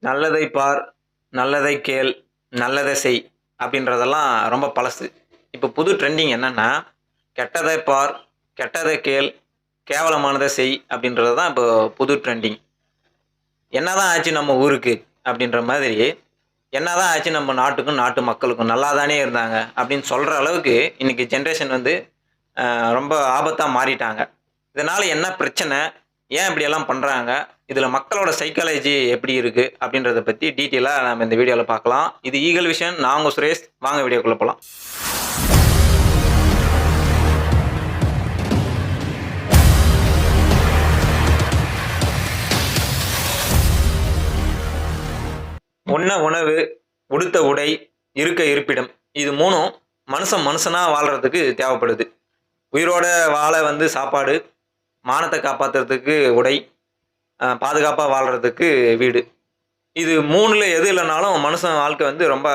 நல்லதை பார், நல்லதை கேள், நல்லதை செய் அப்படின்றதெல்லாம் ரொம்ப பழசு. இப்போ புது ட்ரெண்டிங் என்னன்னா, கெட்டதை பார், கெட்டதை கேள், கேவலமானதை செய் அப்படின்றது தான் இப்போ புது ட்ரெண்டிங். என்னதான் ஆச்சு நம்ம ஊருக்கு அப்படின்ற மாதிரி, என்னதான் ஆச்சு நம்ம நாட்டுக்கும், நாட்டு மக்களுக்கும் நல்லா தானே இருந்தாங்க அப்படின்னு சொல்ற அளவுக்கு இன்னைக்கு ஜெனரேஷன் வந்து ரொம்ப ஆபத்தா மாறிட்டாங்க. இதனால என்ன பிரச்சனை? ஏன் இப்படியெல்லாம் பண்றாங்க? இதுல மக்களோட சைக்காலஜி எப்படி இருக்கு? அப்படின்றத பத்தி டீட்டெயிலா நாம இந்த வீடியோல பார்க்கலாம். இது ஈகல் விஷன். நான் உங்க சுரேஷ். வாங்க வீடியோக்குள்ள போலாம். உண்ண உணவு, உடுத்த உடை, இருக்க இருப்பிடம். இது 3ம் மனுஷனா வாழ்றதுக்கு தேவைப்படுது. உயிரோட வாழ வந்து சாப்பாடு, மானத்தை காப்பாத்துறதுக்கு உடை, பாதுகாப்பா வாழ்றதுக்கு வீடு. இது 3ல எது இல்லைனாலும் மனுஷன் வாழ்க்கை வந்து ரொம்ப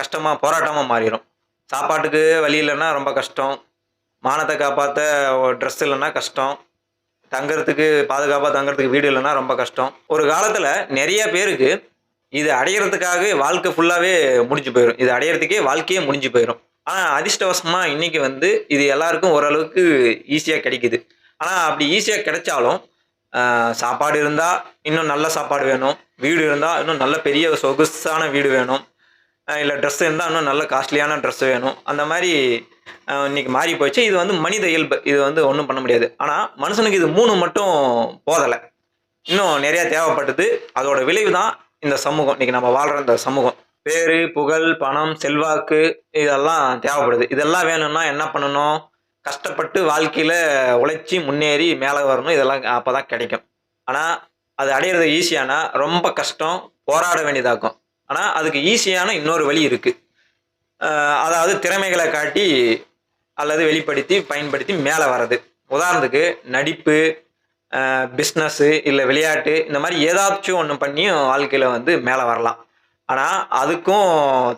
கஷ்டமா, போராட்டமா மாறிடும். சாப்பாட்டுக்கு வழி இல்லைன்னா ரொம்ப கஷ்டம். மானத்தை காப்பாற்ற ட்ரெஸ் இல்லைன்னா கஷ்டம். பாதுகாப்பா தங்கறதுக்கு வீடு இல்லைன்னா ரொம்ப கஷ்டம். ஒரு காலத்துல நிறைய பேருக்கு இது அடையறதுக்காகவே வாழ்க்கை ஃபுல்லாவே முடிஞ்சு போயிடும். இது அடையறதுக்கே வாழ்க்கையே முடிஞ்சு போயிடும். ஆனா அதிர்ஷ்டவசமா இன்னைக்கு வந்து இது எல்லாருக்கும் ஓரளவுக்கு ஈஸியா கிடைக்குது. ஆனா அப்படி ஈஸியா கிடைச்சாலும் சாப்பாடு இருந்தா இன்னும் நல்ல சாப்பாடு வேணும். வீடு இருந்தா இன்னும் நல்ல பெரிய சொகுசான வீடு வேணும். இல்லை ட்ரெஸ் இருந்தால் இன்னும் நல்ல காஸ்ட்லியான ட்ரெஸ் வேணும். அந்த மாதிரி இன்னைக்கு மாறி போச்சு. இது வந்து மனித இயல்பு. இது வந்து ஒன்றும் பண்ண முடியாது. ஆனால் மனுஷனுக்கு இது 3 மட்டும் போதலை. இன்னும் நிறையா தேவைப்பட்டது. அதோட விளைவு தான் இந்த சமூகம். இன்னைக்கு நம்ம வாழ்கிற இந்த சமூகம். பேரு, புகழ், பணம், செல்வாக்கு இதெல்லாம் தேவைப்படுது. இதெல்லாம் வேணும்னா என்ன பண்ணணும்? கஷ்டப்பட்டு வாழ்க்கையில் உழைச்சி முன்னேறி மேலே வரணும். இதெல்லாம் அப்போ தான் கிடைக்கும். ஆனால் அது அடையிறது ஈஸியானா ரொம்ப கஷ்டம், போராட வேண்டியதாக்கும். ஆனால் அதுக்கு ஈஸியான இன்னொரு வழி இருக்குது. அதாவது திறமைகளை காட்டி அல்லது வெளிப்படுத்தி பயன்படுத்தி மேலே வர்றது. உதாரணத்துக்கு நடிப்பு, பிஸ்னஸ்ஸு, இல்லை விளையாட்டு, இந்த மாதிரி ஏதாச்சும் ஒன்று பண்ணியும் வாழ்க்கையில் வந்து மேலே வரலாம். ஆனால் அதுக்கும்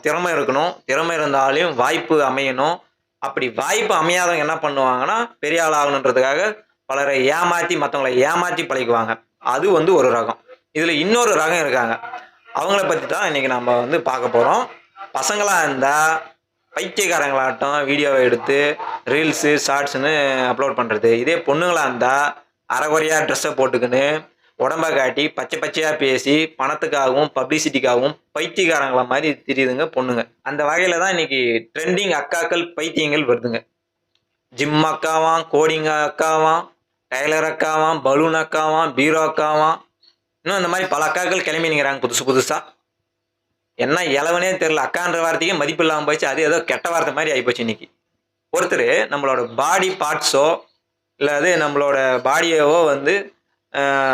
திறமை இருக்கணும். திறமை இருந்தாலும் வாய்ப்பு அமையணும். அப்படி வாய்ப்பு அமையாதவங்க என்ன பண்ணுவாங்கன்னா, பெரிய ஆள் ஆகணுன்றதுக்காக பலரை ஏமாற்றி, மற்றவங்களை ஏமாற்றி பழகுவாங்க. அது வந்து ஒரு ரகம். இதில் இன்னொரு ரகம் இருக்காங்க. அவங்கள பற்றி தான் இன்றைக்கி நம்ம வந்து பார்க்க போகிறோம். பசங்களாக இருந்தால் பைத்தியக்காரங்களாகட்டும் வீடியோவை எடுத்து ரீல்ஸு, ஷார்ட்ஸுன்னு அப்லோட் பண்ணுறது. இதே பொண்ணுங்களாக இருந்தால் அரைகுறையாக ட்ரெஸ்ஸை போட்டுக்கின்னு உடம்பை காட்டி பச்சை பச்சையாக பேசி பணத்துக்காகவும் பப்ளிசிட்டிக்காகவும் பைத்தியக்காரங்கள மாதிரி தெரியுதுங்க பொண்ணுங்க. அந்த வகையில் தான் இன்றைக்கி ட்ரெண்டிங் அக்காக்கள் பைத்தியங்கள் வருதுங்க. ஜிம் அக்காவாம், கோடிங் அக்காவாம், டைலர் அக்காவாம், பலூன் அக்காவாம், பீரோ அக்காவாம், இன்னும் இந்த மாதிரி பல அக்காக்கள் கிளம்பி நிற்கிறாங்க புதுசாக. என்ன இளவனே தெரில. அக்கான்ற வார்த்தைக்கே மதிப்பு இல்லாமல் போச்சு. அது ஏதோ கெட்ட வார்த்தை மாதிரி ஆகிப்போச்சு இன்னைக்கு. ஒருத்தர் நம்மளோட பாடி பார்ட்ஸோ இல்லை அது நம்மளோட பாடியவோ வந்து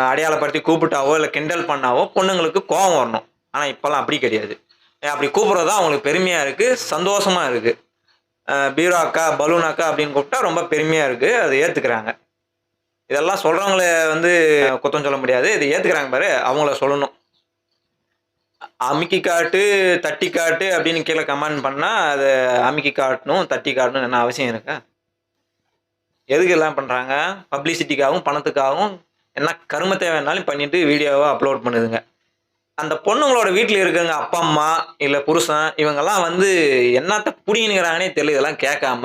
அடையாளப்படுத்தி கூப்பிட்டாவோ இல்லை கிண்டல் பண்ணாவோ பொண்ணுங்களுக்கு கோபம் வரணும். ஆனால் இப்போல்லாம் அப்படி கிடையாது. அப்படி கூப்பிட்றது தான் அவங்களுக்கு பெருமையாக இருக்குது, சந்தோஷமாக இருக்குது. பீரோ அக்கா, பலூன் அக்கா அப்படின்னு கூப்பிட்டா ரொம்ப பெருமையாக இருக்குது. அதை ஏற்றுக்கிறாங்க. இதெல்லாம் சொல்கிறவங்கள வந்து குத்தம் சொல்ல முடியாது. இதை ஏற்றுக்கிறாங்க பாரு, அவங்கள சொல்லணும். அமுக்கி காட்டு, தட்டி காட்டு அப்படின்னு கீழே கமெண்ட் பண்ணால் அதை அமுக்கி காட்டணும், தட்டி காட்டணும் என்ன அவசியம் இருக்கா? எதுக்கு எல்லாம் பண்ணுறாங்க? பப்ளிசிட்டிக்காகவும் பணத்துக்காகவும் என்ன கருமத்தை வேணாலும் பண்ணிட்டு வீடியோவை அப்லோட் பண்ணுதுங்க. அந்த பொண்ணுங்களோட வீட்டில் இருக்குங்க அப்பா அம்மா இல்லை புருஷன் இவங்கெல்லாம் வந்து என்னத்த புடிங்கிறாங்கன்னே தெரியல. இதெல்லாம் கேட்காம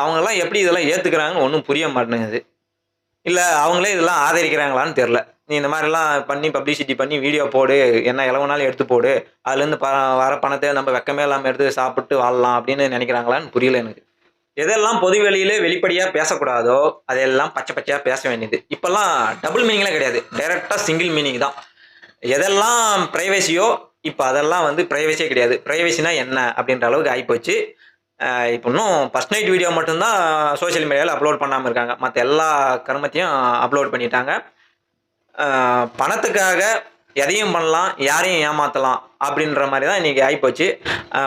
அவங்கெல்லாம் எப்படி இதெல்லாம் ஏற்றுக்கிறாங்கன்னு ஒன்றும் புரிய மாட்டேங்குது. இல்லை அவங்களே இதெல்லாம் ஆதரிக்கிறாங்களான்னு தெரில. நீ இந்த மாதிரிலாம் பண்ணி பப்ளிசிட்டி பண்ணி வீடியோ போடு, என்ன இளவுனாலும் எடுத்து போடு, அதுலேருந்து வர பணத்தை நம்ம வெக்கமே இல்லாமல் எடுத்து சாப்பிட்டு வாழலாம் அப்படின்னு நினைக்கிறாங்களான்னு புரியல எனக்கு. எதெல்லாம் பொது வெளியிலே வெளிப்படையாக பேசக்கூடாதோ அதெல்லாம் பச்சை பச்சையாக பேச வேண்டியது. இப்போல்லாம் டபுள் மீனிங்லாம் கிடையாது, டைரெக்டாக சிங்கிள் மீனிங் தான். எதெல்லாம் ப்ரைவசியோ இப்போ அதெல்லாம் வந்து ப்ரைவசியே கிடையாது. ப்ரைவசினா என்ன அப்படின்ற அளவுக்கு ஆகிப்போச்சு. இப்போ இன்னும் ஃபஸ்ட் நைட் வீடியோ மட்டும்தான் சோஷியல் மீடியாவில் அப்லோட் பண்ணாமல் இருக்காங்க. மற்ற எல்லா கருமத்தையும் அப்லோட் பண்ணிட்டாங்க. பணத்துக்காக எதையும் பண்ணலாம், யாரையும் ஏமாற்றலாம் அப்படின்ற மாதிரி தான் இன்றைக்கி ஆகிப்போச்சு.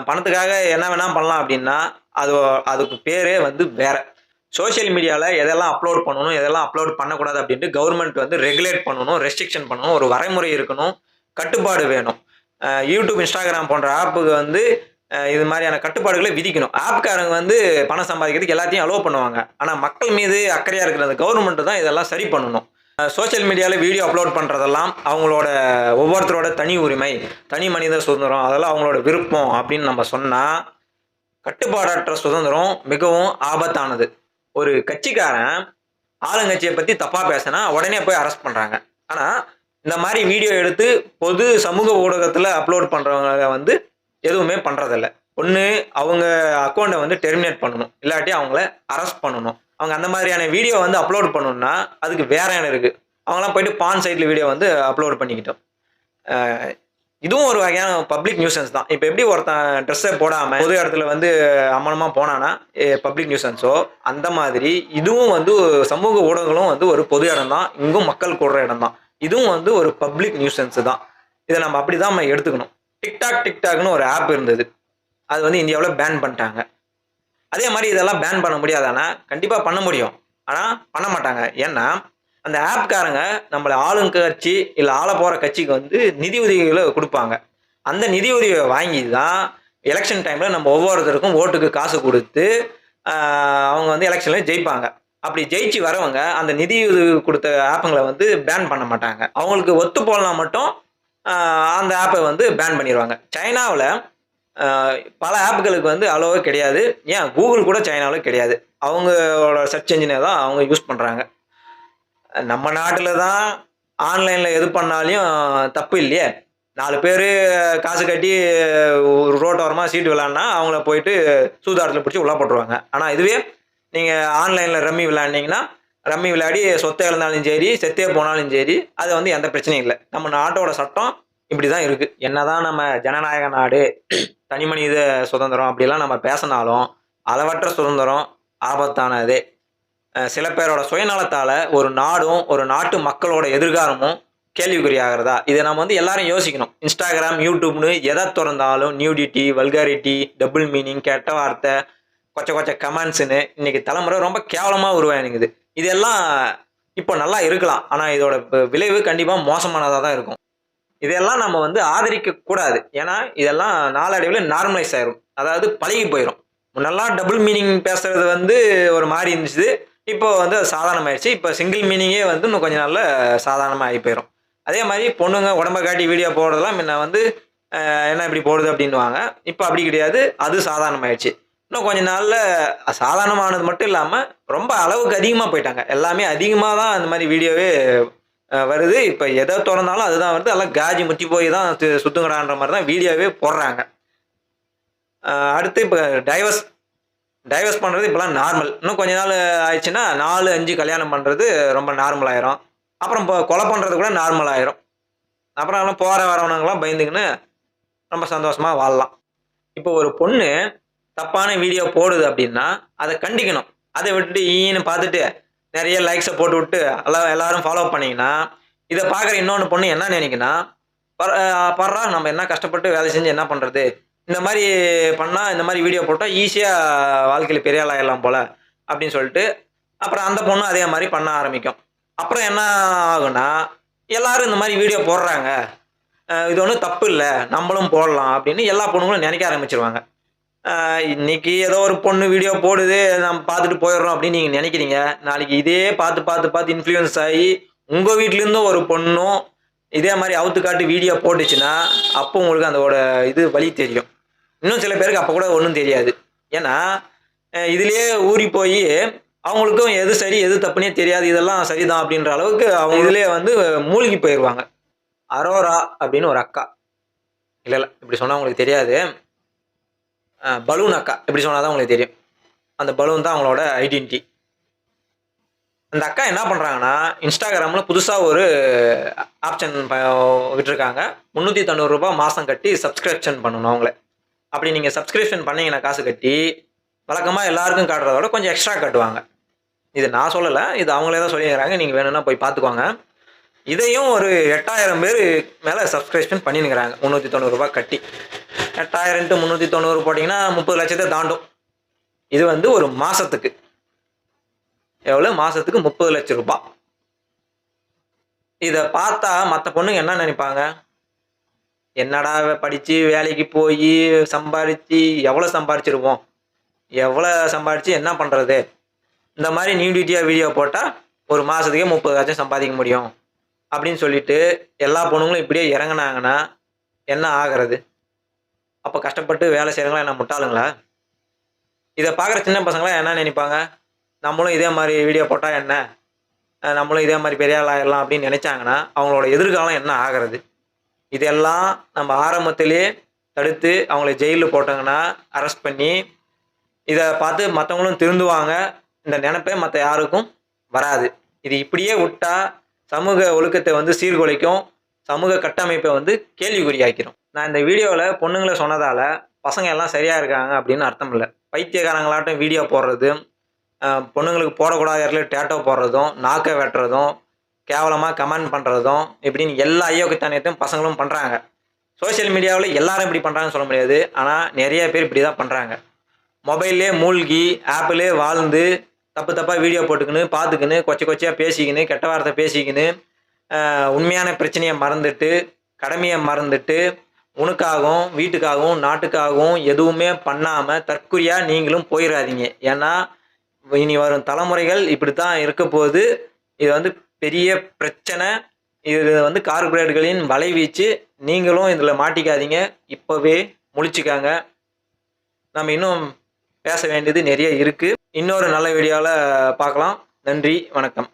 பணத்துக்காக என்ன வேணால் பண்ணலாம் அப்படின்னா அதுக்கு பேரே வந்து வேறு. சோஷியல் மீடியாவில் எதெல்லாம் அப்லோட் பண்ணணும், எதெல்லாம் அப்லோட் பண்ணக்கூடாது அப்படின்ட்டு கவர்மெண்ட் வந்து ரெகுலேட் பண்ணணும், ரெஸ்ட்ரிக்ஷன் பண்ணணும், ஒரு வரைமுறை இருக்கணும், கட்டுப்பாடு வேணும். யூடியூப், இன்ஸ்டாகிராம் போன்ற ஆப்புக்கு வந்து இது மாதிரியான கட்டுப்பாடுகளை விதிக்கணும். ஆப்காரங்க வந்து பணம் சம்பாதிக்கிறதுக்கு எல்லாத்தையும் அலோவ் பண்ணுவாங்க. ஆனால் மக்கள் மீது அக்கறையாக இருக்கிற அந்த கவர்மெண்ட்டு தான் இதெல்லாம் சரி பண்ணணும். சோஷியல் மீடியாவில் வீடியோ அப்லோட் பண்ணுறதெல்லாம் அவங்களோட ஒவ்வொருத்தரோட தனி உரிமை, தனி மனித சுதந்திரம், அதெல்லாம் அவங்களோட விருப்பம் அப்படின்னு நம்ம சொன்னால் கட்டுப்பாடற்ற சுதந்திரம் மிகவும் ஆபத்தானது. ஒரு கட்சிக்காரன் ஆளுங்கட்சியை பற்றி தப்பாக பேசினா உடனே போய் அரெஸ்ட் பண்ணுறாங்க. ஆனால் இந்த மாதிரி வீடியோ எடுத்து பொது சமூக ஊடகத்தில் அப்லோட் பண்ணுறவங்க வந்து எதுவுமே பண்ணுறதில்ல. ஒன்று அவங்க அக்கௌண்ட்டை வந்து டெர்மினேட் பண்ணணும், இல்லாட்டி அவங்கள அரெஸ்ட் பண்ணணும். அவங்க அந்த மாதிரியான வீடியோ வந்து அப்லோட் பண்ணணும்னா அதுக்கு வேற இடம் இருக்குது. அவங்களாம் போயிட்டு பான் சைட்டில் வீடியோ வந்து அப்லோட் பண்ணிக்கிட்டோம். இதுவும் ஒரு வகையான பப்ளிக் நியூசன்ஸ் தான். இப்போ எப்படி ஒருத்தன் ட்ரெஸ்ஸை போடாமல் பொது இடத்துல வந்து அம்மனமாக போனானா பப்ளிக் நியூசன்ஸோ, அந்த மாதிரி இதுவும் வந்து சமூக ஊடகங்களும் வந்து ஒரு பொது இடம் தான், இங்கும் மக்கள் கூடுற இடம் தான். இதுவும் வந்து ஒரு பப்ளிக் நியூசன்ஸ் தான். இதை நம்ம அப்படி தான் நம்ம எடுத்துக்கணும். டிக்டாக்னு ஒரு ஆப் இருந்தது, அது வந்து இந்தியாவில் பேன் பண்ணிட்டாங்க. அதே மாதிரி இதெல்லாம் பேன் பண்ண முடியாதானா? கண்டிப்பாக பண்ண முடியும், ஆனால் பண்ண மாட்டாங்க. ஏன்னா அந்த ஆப்காரங்க நம்மளை ஆளுங்கட்சி இல்லை ஆள போகிற கட்சிக்கு வந்து நிதி உதவிகளை கொடுப்பாங்க. அந்த நிதி உதவியை வாங்கி தான் எலெக்ஷன் டைமில் நம்ம ஒவ்வொருத்தருக்கும் ஓட்டுக்கு காசு கொடுத்து அவங்க வந்து எலெக்ஷனில் ஜெயிப்பாங்க. அப்படி ஜெயிச்சு வரவங்க அந்த நிதி உதவி கொடுத்த ஆப்புங்களை வந்து பேன் பண்ண மாட்டாங்க. அவங்களுக்கு ஒத்து போகலாம் மட்டும் அந்த ஆப்பை வந்து பேன் பண்ணிடுவாங்க. சைனாவில் பல ஆப்புகளுக்கு வந்து அலோவே கிடையாது. ஏன் கூகுள் கூட சைனாவில் கிடையாது. அவங்களோட சர்ச் என்ஜினை தான் அவங்க யூஸ் பண்ணுறாங்க. நம்ம நாட்டில் தான் ஆன்லைனில் எது பண்ணாலையும் தப்பு இல்லையே. 4 பேர் காசு கட்டி ஒரு ரோட்டோரமாக சீட்டு விளாட்னா அவங்கள போயிட்டு சூதாட்டத்தில் பிடிச்சி உள்ளே போட்டுருவாங்க. ஆனால் இதுவே நீங்கள் ஆன்லைனில் ரம்மி விளையாண்டிங்கன்னா ரம்மி விளையாடி சொத்தை இழந்தாலும் சரி, செத்தே போனாலும் சரி, அது வந்து எந்த பிரச்சனையும் இல்லை. நம்ம நாட்டோட சட்டம் இப்படி தான் இருக்குது. என்னதான் நம்ம ஜனநாயக நாடு, தனி மனித சுதந்திரம் அப்படிலாம் நம்ம பேசினாலும் அளவற்ற சுதந்திரம் ஆபத்தானதே. சில பேரோட சுயநலத்தால் ஒரு நாடும் ஒரு நாட்டு மக்களோட எதிர்காலமும் கேள்விக்குறியாகிறதா? இதை நம்ம வந்து எல்லாரும் யோசிக்கணும். இன்ஸ்டாகிராம், யூடியூப்னு எதை திறந்தாலும் நியூடிட்டி, வல்காரிட்டி, டபுள் மீனிங், கெட்ட வார்த்தை, கொச்ச கமெண்ட்ஸுன்னு இன்னைக்கு தலைமுறை ரொம்ப கேவலமாக உருவாகினுக்குது. இதெல்லாம் இப்போ நல்லா இருக்கலாம், ஆனால் இதோட விளைவு கண்டிப்பாக மோசமானதாக தான் இருக்கும். இதெல்லாம் நம்ம வந்து ஆதரிக்கக்கூடாது. ஏன்னா இதெல்லாம் நாளடைவில் நார்மலைஸ் ஆயிரும், அதாவது பழகி போயிடும். முன்னெல்லாம் டபுள் மீனிங் பேசுறது வந்து ஒரு மாதிரி இருந்துச்சு, இப்போ வந்து அது சாதாரணமாகிடுச்சு. இப்போ சிங்கிள் மீனிங்கே வந்து இன்னும் கொஞ்சம் நாளில் சாதாரணமாக ஆகி போயிடும். அதே மாதிரி பொண்ணுங்க உடம்ப காட்டி வீடியோ போடுறதெல்லாம் முன்ன வந்து என்ன இப்படி போடுது அப்படின்வாங்க. இப்போ அப்படி கிடையாது, அது சாதாரணமாகிடுச்சு. இன்னும் கொஞ்ச நாளில் சாதாரணமானது மட்டும் இல்லாமல் ரொம்ப அளவுக்கு அதிகமாக போயிட்டாங்க. எல்லாமே அதிகமாக தான் அந்த மாதிரி வீடியோவே வருது. இப்போ எதை திறந்தாலும் அதுதான் வருது. எல்லாம் காஜி முத்தி போய் தான் சுத்துங்கடான்ற மாதிரி தான் வீடியோவே போடுறாங்க. அடுத்து இப்போ டைவர்ஸ் பண்ணுறது இப்போலாம் நார்மல். இன்னும் கொஞ்ச நாள் ஆயிடுச்சுன்னா 4-5 கல்யாணம் பண்ணுறது ரொம்ப நார்மல் ஆயிரும். அப்புறம் இப்போ கொலை பண்ணுறது கூட நார்மல் ஆயிரும். அப்புறம் எல்லாம் போகிற வரவனங்களாம் பயந்துக்கின்னு ரொம்ப சந்தோஷமாக வாழலாம். இப்போ ஒரு பொண்ணு தப்பான வீடியோ போடுது அப்படின்னா அதை கண்டிக்கணும். அதை விட்டுட்டு ஈன்னு பார்த்துட்டு நிறைய லைக்ஸை போட்டு விட்டு எல்லாரும் ஃபாலோ பண்ணிங்கன்னா இதை பார்க்குற இன்னொன்று பொண்ணு என்ன நினைக்குன்னா, படுறா நம்ம என்ன கஷ்டப்பட்டு வேலை செஞ்சு என்ன பண்ணுறது, இந்த மாதிரி பண்ணால் இந்த மாதிரி வீடியோ போட்டால் ஈஸியாக வாழ்க்கையில் பெரிய ஆள் ஆகிடலாம் போல் அப்படின்னு சொல்லிட்டு அப்புறம் அந்த பொண்ணு அதே மாதிரி பண்ண ஆரம்பிக்கும். அப்புறம் என்ன ஆகுன்னா, எல்லாரும் இந்த மாதிரி வீடியோ போடுறாங்க, இது ஒன்றும் தப்பு இல்லை, நம்மளும் போடலாம் அப்படின்னு எல்லா பொண்ணுங்களும் நினைக்க ஆரம்பிச்சிருவாங்க. இன்னைக்கு ஏதோ ஒரு பொண்ணு வீடியோ போடுது, நம்ம பார்த்துட்டு போயிடுறோம் அப்படின்னு நீங்கள் நினைக்கிறீங்க. நாளைக்கு இதே பார்த்து இன்ஃப்ளூயன்ஸ் ஆகி உங்கள் வீட்டிலேருந்தும் ஒரு பொண்ணும் இதே மாதிரி அவுத்து காட்டு வீடியோ போட்டுச்சுன்னா அப்போ உங்களுக்கு அதோட இது வழி தெரியும். இன்னும் சில பேருக்கு அப்போ கூட ஒன்றும் தெரியாது. ஏன்னா இதுலேயே ஊறி போய் அவங்களுக்கும் எது சரி எது தப்புனே தெரியாது, இதெல்லாம் சரிதான் அப்படின்ற அளவுக்கு அவங்க இதுலேயே வந்து மூழ்கி போயிடுவாங்க. அரோரா அப்படின்னு ஒரு அக்கா, இல்லை இப்படி சொன்னால் உங்களுக்கு தெரியாது, பலூன் அக்கா இப்படி சொன்னால் தான் உங்களுக்கு தெரியும். அந்த பலூன் தான் அவங்களோட ஐடென்டிட்டி. அந்த அக்கா என்ன பண்ணுறாங்கன்னா, இன்ஸ்டாகிராமில் புதுசாக ஒரு ஆப்ஷன் விட்டுருக்காங்க. 390 ரூபாய் மாதம் கட்டி சப்ஸ்கிரிப்ஷன் பண்ணணும் அவங்கள. அப்படி நீங்கள் சப்ஸ்கிரிப்ஷன் பண்ணிங்கன்னா காசு கட்டி வழக்கமாக எல்லாருக்கும் காட்டுறதோட கொஞ்சம் எக்ஸ்ட்ரா கட்டுவாங்க. இது நான் சொல்லலை, இது அவங்களே தான் சொல்லிக்கிறாங்க. நீங்கள் வேணும்னா போய் பார்த்துக்கோங்க. இதையும் ஒரு 8000 பேர் மேலே சப்ஸ்கிரிப்ஷன் பண்ணினுங்கிறாங்க 390 ரூபாய் கட்டி. 8000 × 390 போட்டிங்கன்னா 30 லட்சத்தை தாண்டும். இது வந்து ஒரு மாதத்துக்கு எவ்வளோ? மாதத்துக்கு 30 லட்சம் ரூபாய். இதை பார்த்தா மற்ற பொண்ணுங்க என்ன நினைப்பாங்க, என்னடா படித்து வேலைக்கு போய் சம்பாரித்து எவ்வளோ சம்பாரிச்சிருவோம், எவ்வளோ சம்பாரித்து என்ன பண்ணுறது, இந்த மாதிரி நியூடிட்டியாக வீடியோ போட்டால் ஒரு மாதத்துக்கே 30 லட்சம் சம்பாதிக்க முடியும் அப்படின்னு சொல்லிட்டு எல்லா பொண்ணுங்களும் இப்படியே இறங்குனாங்கன்னா என்ன ஆகிறது? அப்போ கஷ்டப்பட்டு வேலை செய்கிறவங்களா என்ன முட்டாளுங்களா? இதை பார்க்குற சின்ன பசங்களாம் என்ன நினைப்பாங்க? நம்மளும் இதே மாதிரி வீடியோ போட்டால் என்ன, நம்மளும் இதே மாதிரி பெரிய ஆள் ஆயிடலாம் அப்படின்னு நினைச்சாங்கன்னா அவங்களோட எதிர்காலம் என்ன ஆகிறது? இதெல்லாம் நம்ம ஆரம்பத்திலேயே தடுத்து அவங்கள ஜெயிலில் போட்டாங்கன்னா, அரெஸ்ட் பண்ணி, இதை பார்த்து மற்றவங்களும் திருந்துவாங்க. இந்த நினைப்பே மற்ற யாருக்கும் வராது. இது இப்படியே விட்டா சமூக ஒழுக்கத்தை வந்து சீர்குலைக்கும், சமூக கட்டமைப்பை வந்து கேள்விக்குறியாக்கிரும். நான் இந்த வீடியோவில் பொண்ணுங்களை சொன்னதால பசங்க எல்லாம் சரியா இருக்காங்க அப்படின்னு அர்த்தம் இல்லை. பைத்தியக்காரங்களாட்டம் வீடியோ போடுறது, பொண்ணுங்களுக்கு போடக்கூடாத இடத்துல டேட்டோ போடுறதும், நாக்கை வெட்டுறதும், கேவலமாக கமெண்ட் பண்ணுறதும் இப்படின்னு எல்லா ஐயோக்கியத்தனத்தையும் பசங்களும் பண்ணுறாங்க. சோஷியல் மீடியாவில் எல்லாரும் இப்படி பண்ணுறாங்கன்னு சொல்ல முடியாது. ஆனால் நிறைய பேர் இப்படி தான் பண்ணுறாங்க. மொபைல்லே மூழ்கி ஆப்பிலே வாழ்ந்து தப்பு தப்பாக வீடியோ போட்டுக்கின்னு பார்த்துக்கின்னு கொச்சையாக பேசிக்கின்னு கெட்ட வார்த்தை பேசிக்கின்னு உண்மையான பிரச்சனையை மறந்துட்டு கடமையை மறந்துட்டு உனக்காகவும் வீட்டுக்காகவும் நாட்டுக்காகவும் எதுவுமே பண்ணாமல் தற்குறியாக நீங்களும் போயிடாதீங்க. ஏன்னா இனி வரும் தலைமுறைகள் இப்படி தான் இருக்க போது. இது வந்து பெரிய பிரச்சனை. இது வந்து கார்பரேட்டுகளின் வலைவீச்சு. நீங்களும் இதில் மாட்டிக்காதீங்க. இப்போவே முழிச்சுக்காங்க. நம்ம இன்னும் பேச வேண்டியது நிறைய இருக்குது. இன்னொரு நல்ல வீடியோவில் பார்க்கலாம். நன்றி, வணக்கம்.